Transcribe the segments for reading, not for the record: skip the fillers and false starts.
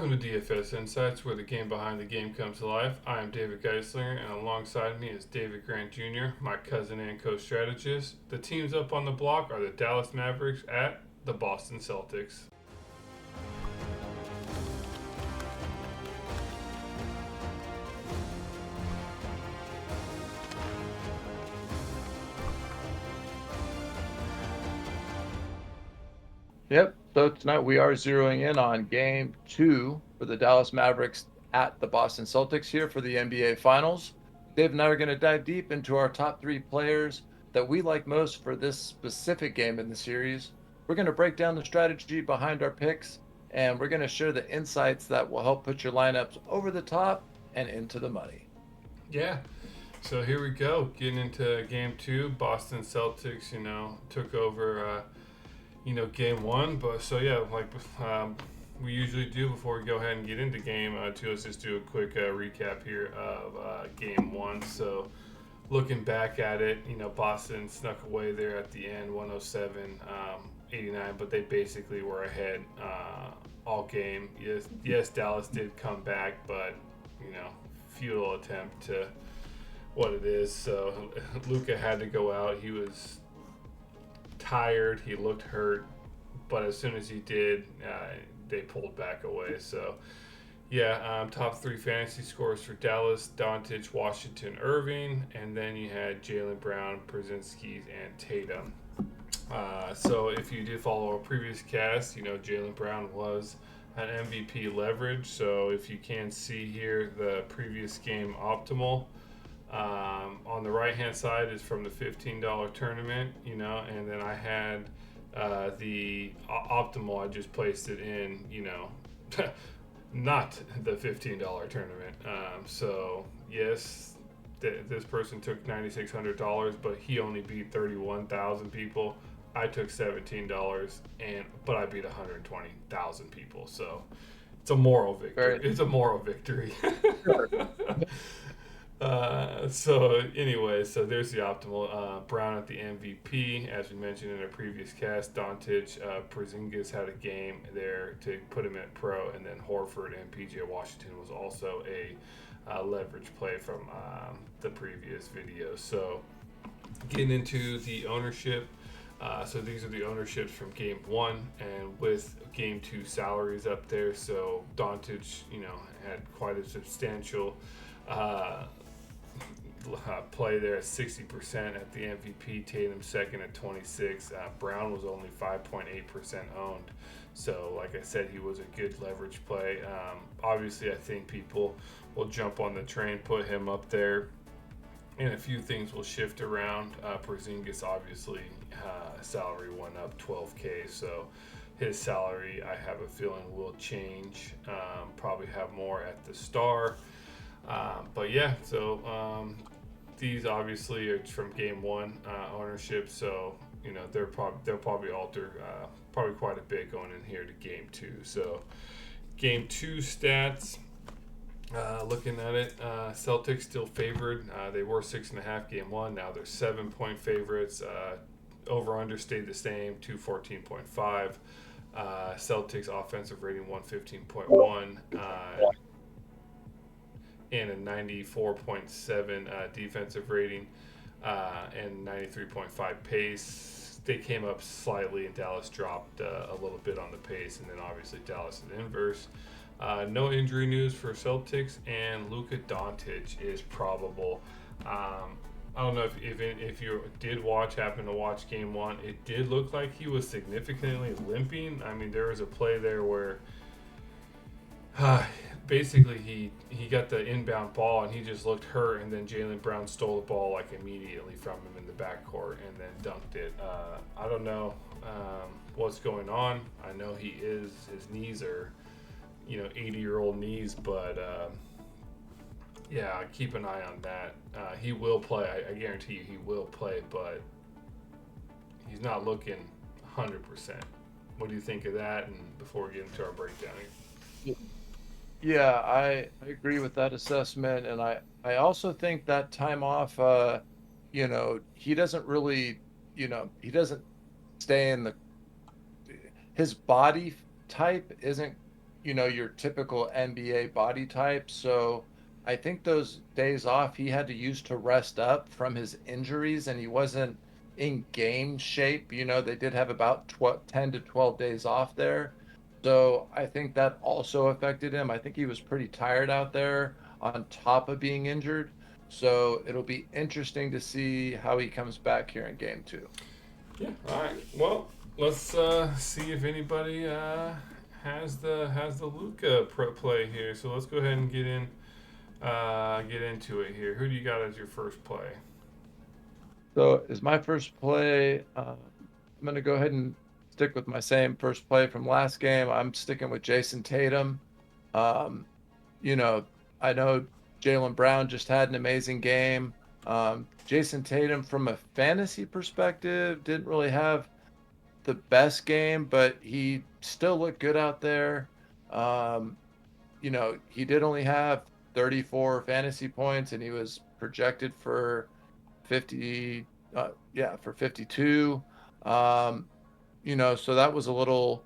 Welcome to DFS Insights, where the game behind the game comes to life. I am David Geisler, and alongside me is David Grant Jr., my cousin and co-strategist. The teams up on the block are the Dallas Mavericks at the Boston Celtics. Yep. So tonight we are zeroing in on game 2 for the Dallas Mavericks at the Boston Celtics here for the NBA Finals. Dave and I are going to dive deep into our top 3 players that we like most for this specific game in the series. We're going to break down the strategy behind our picks, and we're going to share the insights that will help put your lineups over the top and into the money. Yeah, so here we go. Getting into game 2, Boston Celtics, took over, game 1. But so yeah, we usually do before we go ahead and get into game 2, let's just do a quick recap here of game 1. So looking back at it, Boston snuck away there at the end, 107-89, but they basically were ahead all game. Yes, Dallas did come back, but futile attempt to what it is. So Luka had to go out. He was tired. He looked hurt, but as soon as he did, they pulled back away. So yeah, top 3 fantasy scores for Dallas: Doncic, Washington, Irving, and then you had Jaylen Brown, Brzezinski, and Tatum. So if you did follow a previous cast, Jaylen Brown was an MVP leverage. So if you can see here, the previous game optimal. On the right hand side is from the $15 tournament, and then I had the optimal. I just placed it in, not the $15 tournament. So yes, this person took $9,600, but he only beat 31,000 people. I took $17, but I beat 120,000 people. So it's a moral victory. It's a moral victory. So there's the optimal. Brown at the MVP, as we mentioned in a previous cast. Doncic, Porzingis had a game there to put him at pro, and then Horford and PJ Washington was also a leverage play from the previous video. So getting into the ownership. So these are the ownerships from game 1, and with game 2 salaries up there. So Doncic, had quite a substantial play there at 60% at the MVP. Tatum second at 26. Brown was only 5.8% owned. So like I said, he was a good leverage play. Obviously, I think people will jump on the train, put him up there, and a few things will shift around. Porzingis, obviously, salary went up $12K, so his salary, I have a feeling, will change. Probably have more at the star. But yeah, so these obviously are from game 1 ownership, so they'll probably alter probably quite a bit going in here to game 2. So game 2 stats. Looking at it, Celtics still favored. They were 6.5 game 1. Now they're 7-point favorites. Over under stayed the same, 214.5. Celtics offensive rating 115.1. And a 94.7 defensive rating and 93.5 pace. They came up slightly, and Dallas dropped a little bit on the pace, and then obviously Dallas is inverse. No injury news for Celtics, and Luka Doncic is probable. I don't know if you happen to watch game 1, it did look like he was significantly limping. I mean, there was a play there where basically he got the inbound ball and he just looked hurt, and then Jaylen Brown stole the ball like immediately from him in the backcourt and then dunked it. I don't know what's going on. I know his knees are 80-year-old knees, but yeah, keep an eye on that. He will play. I guarantee you he will play, but he's not looking 100%. What do you think of that? And before we get into our breakdown here. Yeah, I agree with that assessment, and I also think that time off, he doesn't really, he doesn't stay in his body type isn't your typical NBA body type. So I think those days off he had to use to rest up from his injuries, and he wasn't in game shape. They did have about 10 to 12 days off there. So I think that also affected him. I think he was pretty tired out there on top of being injured. So it'll be interesting to see how he comes back here in game two. Yeah. All right. Well, let's see if anybody has the Luca play here. So let's go ahead and get into it here. Who do you got as your first play? So is my first play. I'm going to go ahead and stick with my same first play from last game. I'm sticking with Jason Tatum. Um, you know, I know Jalen Brown just had an amazing game. Jason Tatum, from a fantasy perspective, didn't really have the best game, but he still looked good out there. Um, he did only have 34 fantasy points, and he was projected for 50, for 52. Um, so that was a little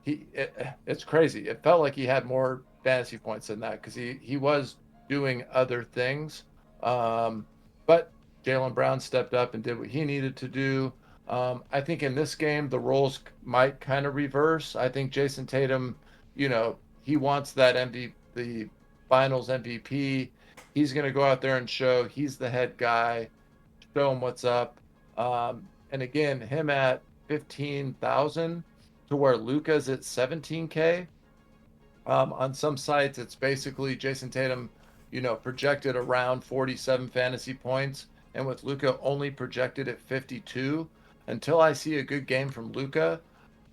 it's crazy. It felt like he had more fantasy points than that because he was doing other things. Um, but Jalen Brown stepped up and did what he needed to do. I think in this game the roles might kind of reverse. I think Jason Tatum, he wants that the Finals MVP. He's going to go out there and show he's the head guy, show him what's up. And again, him at 15,000 to where Luca's at 17K. On some sites, it's basically Jason Tatum, projected around 47 fantasy points, and with Luca only projected at 52. Until I see a good game from Luca,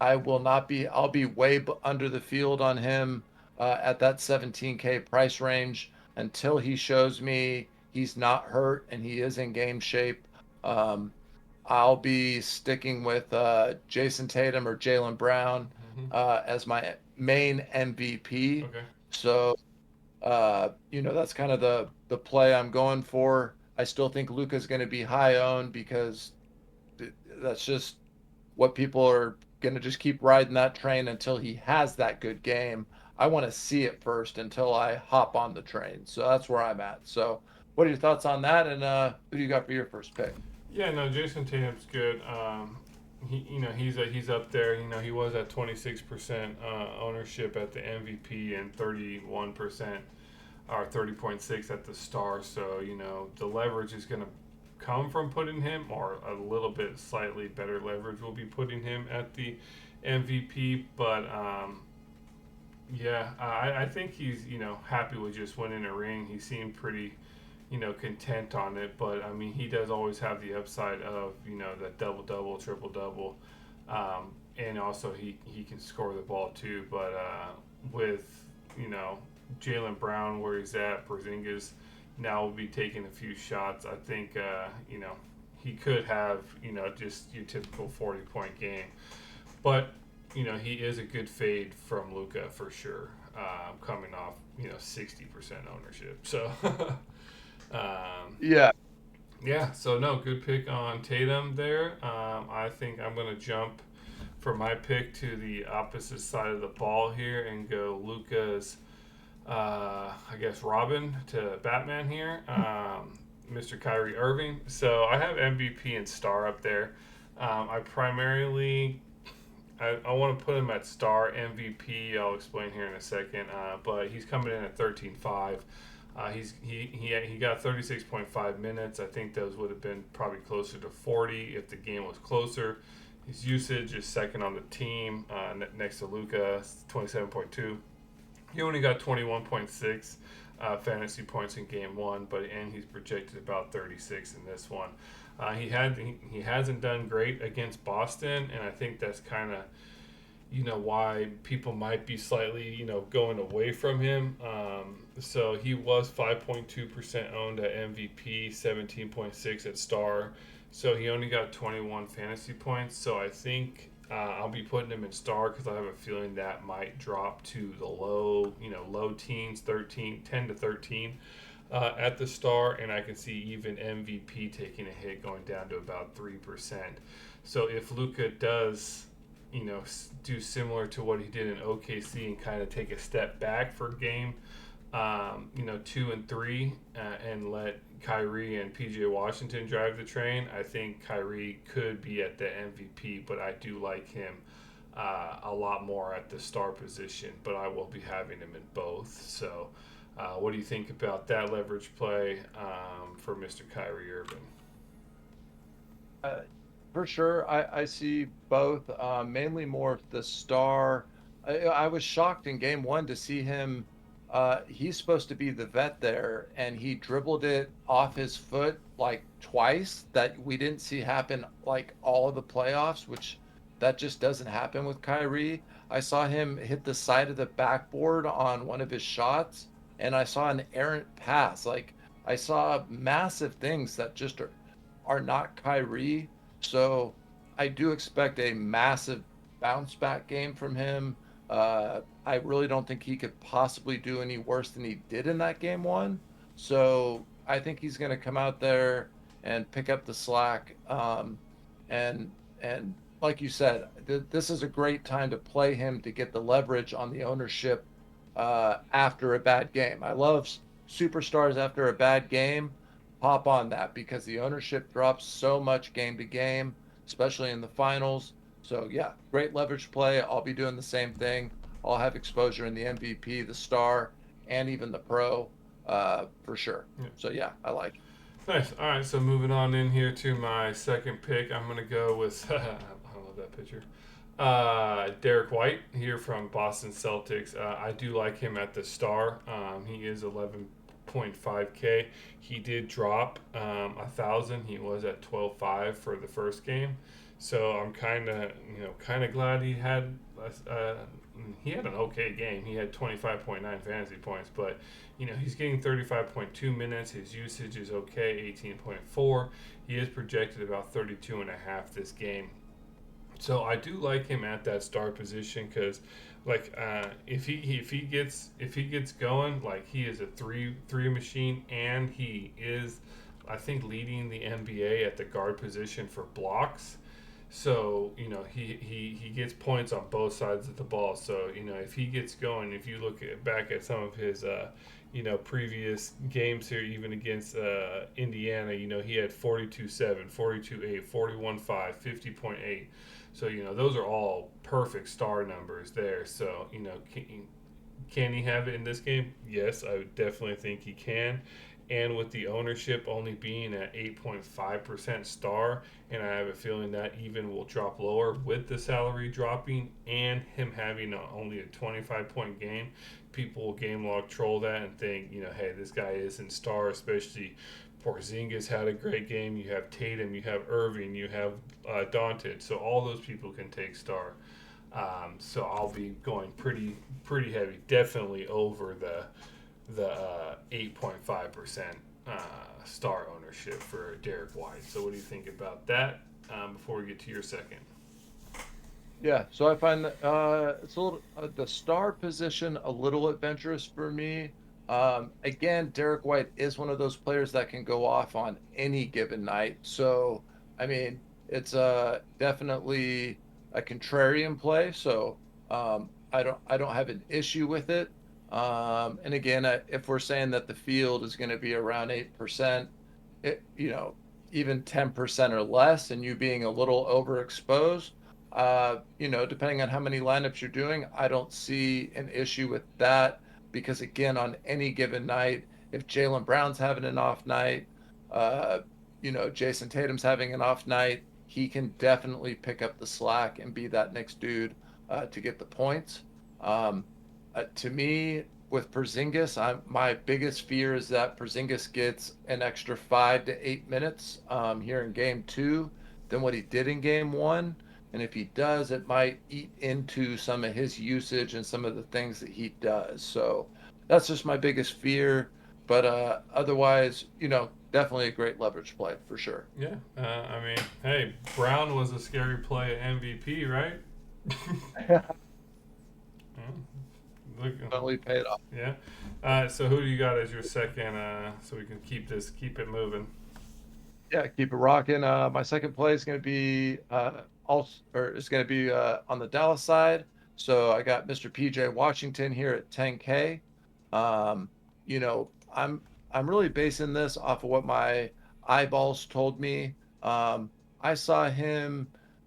I will not be. I'll be way under the field on him at that 17K price range until he shows me he's not hurt and he is in game shape. Um, I'll be sticking with Jason Tatum or Jalen Brown Mm-hmm. as my main MVP. Okay. So, that's kind of the play I'm going for. I still think Luca's going to be high owned because that's just what people are going to just keep riding that train until he has that good game. I want to see it first until I hop on the train. So that's where I'm at. So, what are your thoughts on that? And who do you got for your first pick? Yeah, no, Jason Tatum's good. He's up there. He was at 26% ownership at the MVP and 31% or 30.6 at the Star. So the leverage is going to come from putting him, or a little bit slightly better leverage will be putting him at the MVP. But yeah, I think he's happy with just winning a ring. He seemed pretty content on it. But I mean, he does always have the upside of the double double, triple double, and also he can score the ball too. But with Jalen Brown where he's at, Porzingis now will be taking a few shots. I think he could have just your typical 40-point game, but he is a good fade from Luca for sure. Coming off 60% ownership, so. Yeah. Yeah, so no, good pick on Tatum there. I think I'm going to jump for my pick to the opposite side of the ball here and go Luca's, I guess, Robin to Batman here, Mr. Kyrie Irving. So I have MVP and Star up there. I primarily, I want to put him at Star MVP. I'll explain here in a second, but he's coming in at 13.5. He got 36.5 minutes. I think those would have been probably closer to 40 if the game was closer. His usage is second on the team, next to Luka, 27.2. He only got 21.6 fantasy points in game one, and he's projected about 36 in this one. He hasn't done great against Boston, and I think that's kind of why people might be slightly going away from him. So he was 5.2% owned at MVP, 17.6 at Star. So he only got 21 fantasy points. So I think I'll be putting him in Star because I have a feeling that might drop to the low teens, 10 to 13 at the Star, and I can see even MVP taking a hit, going down to about 3%. So if Luka does do similar to what he did in OKC and kind of take a step back for game 2 and 3 and let Kyrie and PJ Washington drive the train. I think Kyrie could be at the MVP, but I do like him a lot more at the star position, but I will be having him in both. So, what do you think about that leverage play for Mr. Kyrie Irving? Uh, for sure, I see both. Mainly more of the star. I was shocked in game one to see him. He's supposed to be the vet there, and he dribbled it off his foot like twice that we didn't see happen like all of the playoffs, which that just doesn't happen with Kyrie. I saw him hit the side of the backboard on one of his shots, and I saw an errant pass. Like I saw massive things that just are not Kyrie. So I do expect a massive bounce back game from him. I really don't think he could possibly do any worse than he did in that game one. So I think he's going to come out there and pick up the slack. And like you said, this is a great time to play him to get the leverage on the ownership after a bad game. I love superstars after a bad game. Hop on that because the ownership drops so much game to game, especially in the finals. So yeah, great leverage play. I'll be doing the same thing. I'll have exposure in the MVP, the star, and even the pro for sure. Yeah. So yeah, I like it. Nice. All right, so moving on in here to my second pick, I'm gonna go with I love that picture. Derek White here from Boston Celtics. I do like him at the star. He is 11.5K. He did drop 1,000. He was at 12.5 for the first game, so I'm kind of glad he had an okay game. He had 25.9 fantasy points, but he's getting 35.2 minutes. His usage is okay, 18.4. He is projected about 32.5 this game. So I do like him at that star position because, if he gets going, like he is a three machine, and he is, I think, leading the NBA at the guard position for blocks. So he gets points on both sides of the ball. So if he gets going, if you look back at some of his previous games here, even against Indiana, he had 42-7, 42-8, 41-5, 50.8. So those are all perfect star numbers there. So can he have it in this game? Yes, I would definitely think he can. And with the ownership only being at 8.5% star, and I have a feeling that even will drop lower with the salary dropping and him having only a 25-point game, people will game log troll that and think, hey, this guy isn't star, especially Porzingis had a great game. You have Tatum, you have Irving, you have Doncic, so all those people can take star. So I'll be going pretty heavy, definitely over the 8.5% star ownership for Derek White. So what do you think about that before we get to your second? Yeah, so I find that it's a little the star position a little adventurous for me. Again, Derek White is one of those players that can go off on any given night. So, I mean, it's definitely a contrarian play. So, I don't have an issue with it. And again, if we're saying that the field is going to be around 8%, it, even 10% or less, and you being a little overexposed, depending on how many lineups you're doing, I don't see an issue with that because again, on any given night, if Jaylen Brown's having an off night, uh, Jason Tatum's having an off night, he can definitely pick up the slack and be that next dude to get the points. Um, to me, with Porzingis, my biggest fear is that Porzingis gets an extra 5 to 8 minutes here in game two than what he did in game one. And if he does, it might eat into some of his usage and some of the things that he does. So that's just my biggest fear. But otherwise, definitely a great leverage play for sure. Yeah, I mean, hey, Brown was a scary play at MVP, right? Yeah. Totally paid off. Yeah. So who do you got as your second? So we can keep it moving. Yeah, keep it rocking. My second play is going to be also or is going to be on the Dallas side. So I got Mr. PJ Washington here at 10K. Um, you know, I'm really basing this off of what my eyeballs told me. I saw him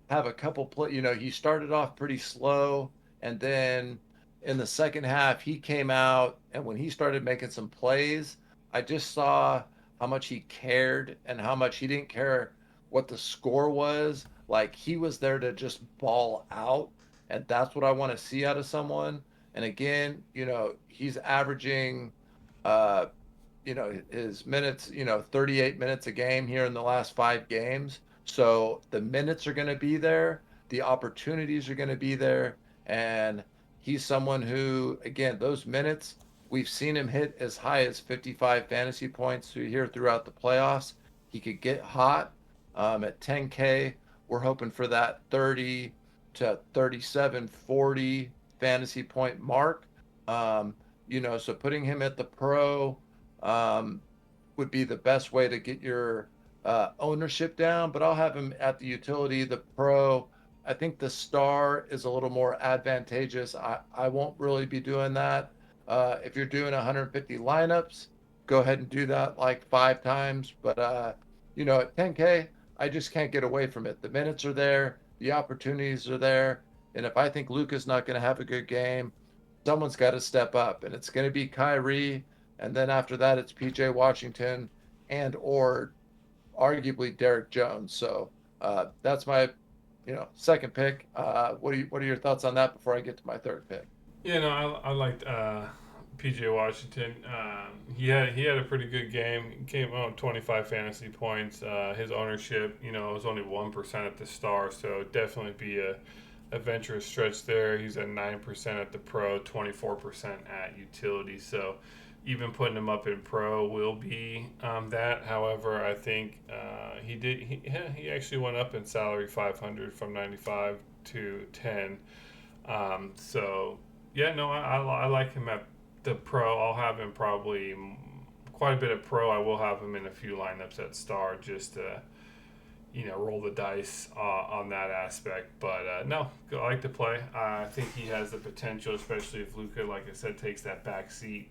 have a couple play. He started off pretty slow, and then in the second half he came out, and when he started making some plays, I just saw how much he cared and how much he didn't care what the score was. Like he was there to just ball out, and that's what I want to see out of someone. And again, he's averaging uh his minutes, 38 minutes a game here in the last 5 games. So the minutes are going to be there, the opportunities are going to be there, and he's someone who, again, those minutes, we've seen him hit as high as 55 fantasy points here throughout the playoffs. He could get hot at 10K. We're hoping for that 30 to 37, 40 fantasy point mark. So putting him at the pro um, would be the best way to get your ownership down. But I'll have him at the utility, the pro. I think the star is a little more advantageous. I won't really be doing that. If you're doing 150 lineups, go ahead and do that like 5 times. But at 10K, I just can't get away from it. The minutes are there, the opportunities are there, and if I think Luka's not going to have a good game, someone's got to step up, and it's going to be Kyrie, and then after that, it's PJ Washington and or arguably Derek Jones. So that's my second pick. What are your thoughts on that before I get to my third pick? Yeah, no, I liked PJ Washington. He had a pretty good game. He came out 25 fantasy points. His ownership, was only 1% at the star, so definitely be a adventurous stretch there. He's at 9% at the pro, 24% at utility. So even putting him up in pro will be that. However, I think he actually went up in salary 500 from 95 to 10. So yeah, no, I like him at the pro. I'll have him probably quite a bit of pro. I will have him in a few lineups at star just to roll the dice on that aspect. But no, I like to play. I think he has the potential, especially if Luka, like I said, takes that back seat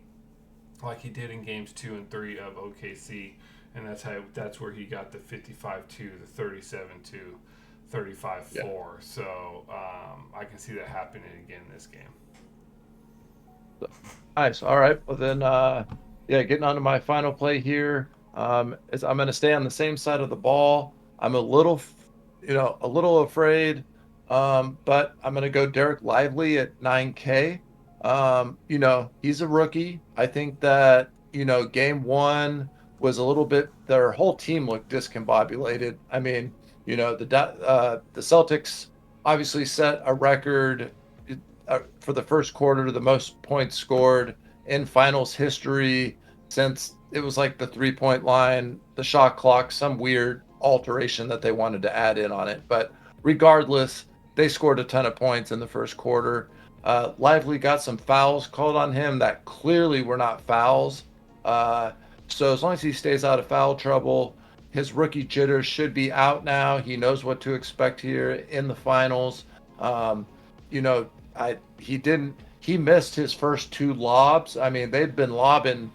like he did in games 2 and 3 of OKC, and that's where he got the 55-2, the 37-2, 35-4. Yeah. So I can see that happening again this game. Nice. All right. Well then, getting on to my final play here. Is I'm going to stay on the same side of the ball. I'm a little afraid, but I'm going to go Derek Lively at 9K. He's a rookie. I think that, game one was a little bit, their whole team looked discombobulated. I mean, the Celtics obviously set a record for the first quarter, the most points scored in finals history since it was like the 3-point line, the shot clock, some weird alteration that they wanted to add in on it. But regardless, they scored a ton of points in the first quarter. Lively got some fouls called on him that clearly were not fouls. So as long as he stays out of foul trouble, his rookie jitters should be out now. He knows what to expect here in the finals. He missed his first 2 lobs. I mean, they've been lobbing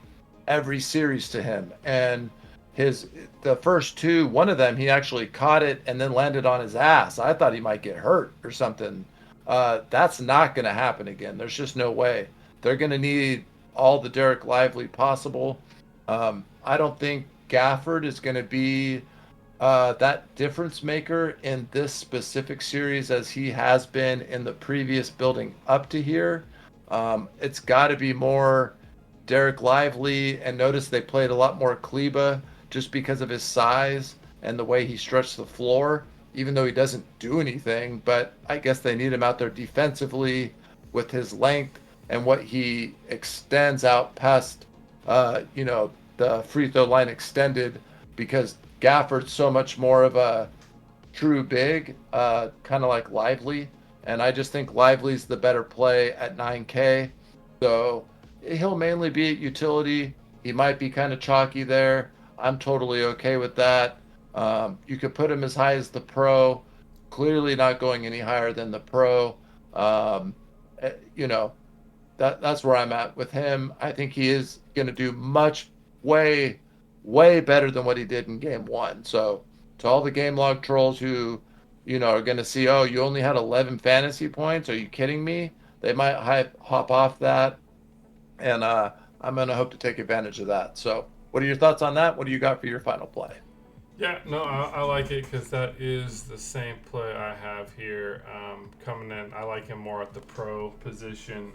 every series to him, and the first 2, one of them he actually caught it and then landed on his ass. I thought he might get hurt or something. That's not going to happen again. There's just no way. They're going to need all the Derek Lively possible. I don't think Gafford is going to be that difference maker in this specific series as he has been in the previous building up to here. It's got to be more Derek Lively, and notice they played a lot more Kleba just because of his size and the way he stretched the floor, even though he doesn't do anything. But I guess they need him out there defensively with his length and what he extends out past, the free throw line extended, because Gafford's so much more of a true big, kind of like Lively. And I just think Lively's the better play at 9K. So he'll mainly be at utility. He might be kind of chalky there. I'm totally okay with that. You could put him as high as the pro. clearly not going any higher than the pro. Um, you know, that's where I'm at with him. I think he is going to do way, way better than what he did in game one. So to all the game log trolls who, are going to see, oh, you only had 11 fantasy points. Are you kidding me? They might hop off that. And I'm going to hope to take advantage of that. So what are your thoughts on that? What do you got for your final play? Yeah, no, I like it because that is the same play I have here. Coming in, I like him more at the pro position.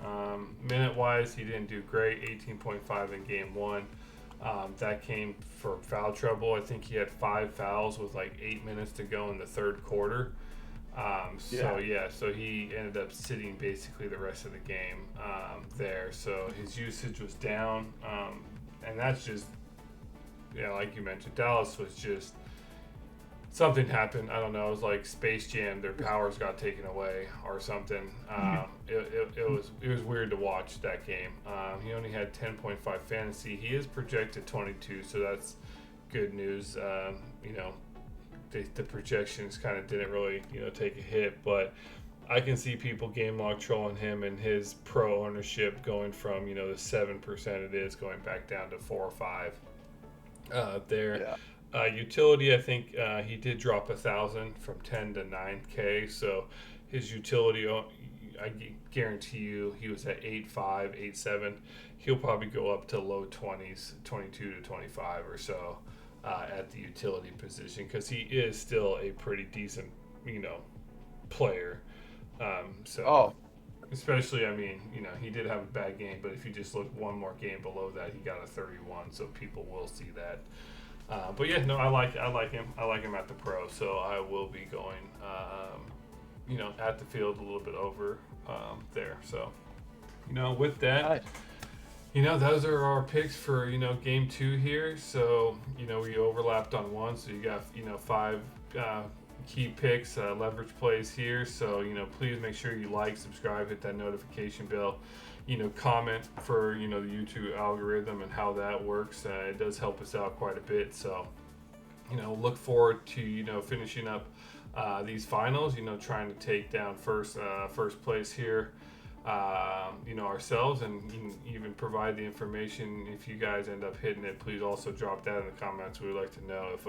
Minute wise, he didn't do great, 18.5 in game one. That came for foul trouble. I think he had 5 fouls with like 8 minutes to go in the third quarter. So he ended up sitting basically the rest of the game there. So his usage was down, and that's just, yeah, like you mentioned, Dallas was just, something happened. I don't know. It was like Space Jam. Their powers got taken away or something. It was weird to watch that game. He only had 10.5 fantasy. He is projected 22, so that's good news. The projections kind of didn't really take a hit, but I can see people game log trolling him and his pro ownership going from the 7% it is going back down to 4 or 5 there. Yeah. Utility, I think he did drop 1,000 from 10 to 9K. So his utility, I guarantee you, he was at 8.5, 8.7. He'll probably go up to low 20s, 22 to 25 or so at the utility position because he is still a pretty decent, player. Especially, he did have a bad game, but if you just look one more game below that, he got a 31, so people will see that. But yeah, no, I like him. I like him at the pro, so I will be going, at the field a little bit over there. So, with that, those are our picks for game 2 here. So we overlapped on one, so you got 5 key picks, leverage plays here. So please make sure you like, subscribe, hit that notification bell. Comment for the YouTube algorithm and how that works. It does help us out quite a bit. So look forward to finishing up these finals. Trying to take down first place here. Ourselves, and even provide the information if you guys end up hitting it. Please also drop that in the comments. We'd like to know if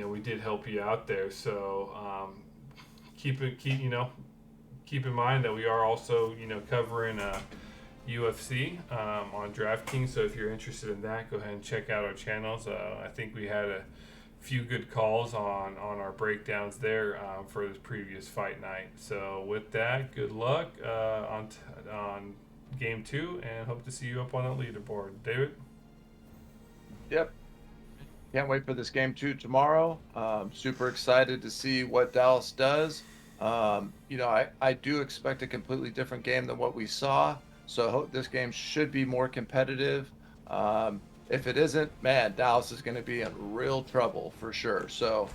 we did help you out there. So keep in mind that we are also, covering UFC on DraftKings. So if you're interested in that, go ahead and check out our channels. I think we had a few good calls on our breakdowns there for this previous fight night. So with that, good luck on game 2, and hope to see you up on the leaderboard. David? Yep. Can't wait for this game 2 tomorrow. Super excited to see what Dallas does. I do expect a completely different game than what we saw. So I hope this game should be more competitive. If it isn't, man, Dallas is going to be in real trouble for sure. So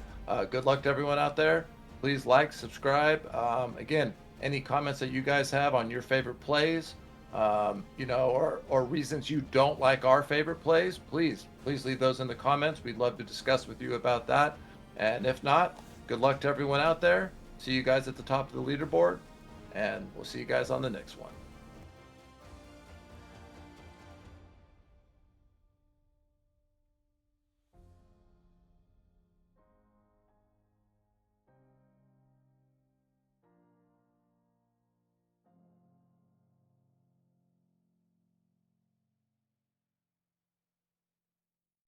good luck to everyone out there. Please like, subscribe. Again, any comments that you guys have on your favorite plays, or reasons you don't like our favorite plays, please leave those in the comments. We'd love to discuss with you about that. And if not, good luck to everyone out there. See you guys at the top of the leaderboard, and we'll see you guys on the next one.